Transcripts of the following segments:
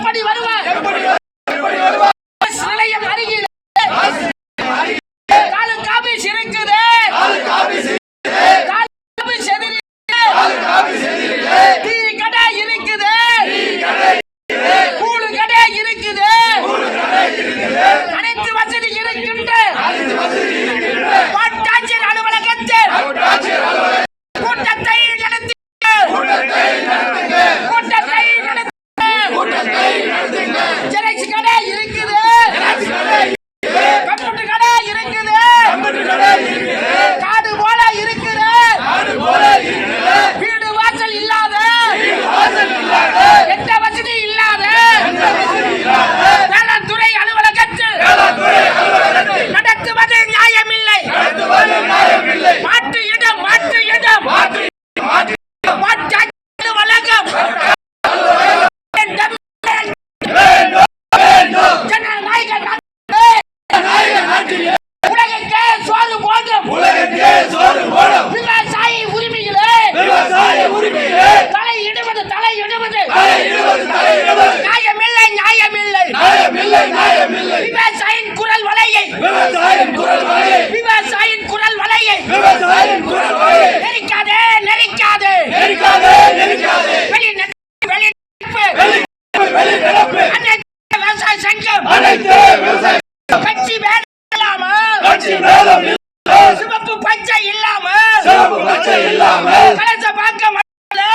எப்படி வருவார் நிலையம் அருகில் தாலுகா ஆபீஸ் இருக்குது டீ கடை இருக்குது கூழு கடை இருக்குது அனைத்து வசதி இருக்கின்ற கோட்டாட்சியர் அலுவலகத்தில் கூட்டத்தை நடத்தி ஜெராக்ஸ் கடை இருக்குது கம்ப்யூட்டர் கடை இருக்குது காடு போல இருக்குது வீடு வாசல் இல்லாத எந்த வசதி இல்லாத வேளாண்துறை அலுவலகத்தில் நடத்துவது நியாயமில்லை. மாற்று இடம் அலுவலகம் உலகக்கே சோறு போடும் விவசாயி உரிமைகளே தலையிடுவது நியாயமில்லை. விவசாயியின் குரல் வலையை நெரிக்காதே விவசாய சங்கம் கட்சி வேண்டாம சிவப்பு பச்சை இல்லாம கலச பார்க்க மாட்டதில்லை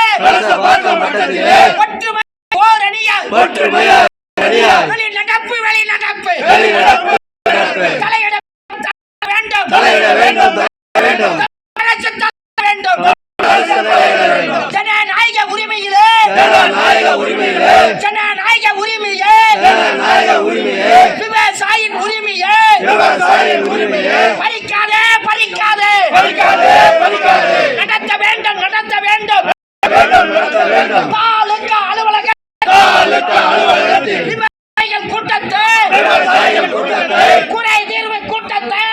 வெளிநடப்பு தலையிட வேண்டும் ஜனநாயக உரிமையிலே விவசாயியின் உரிமையை பறிக்காதே நடத்த வேண்டும் தாலுகா அலுவலகத்தில் விவசாயிகள் கூட்டத்தை குறை தீர்வு கூட்டத்தை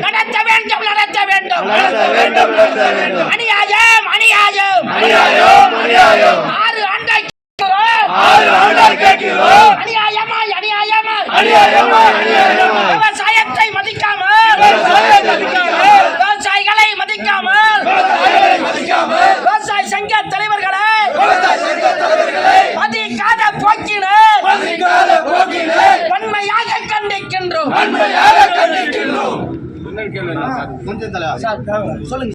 நடத்த வேண்டும் அநியாயம் 6 ஆண்டாய் கேட்கிறோம் அநியாயமா விவசாயத்தை மதிக்காமல் விவசாயிகளை மதிக்காமல் விவசாய சங்க தலைவர்களை மதிக்காத போக்கினர் வன்மையாக கண்டிக்கின்றோம். சொல்லுங்க.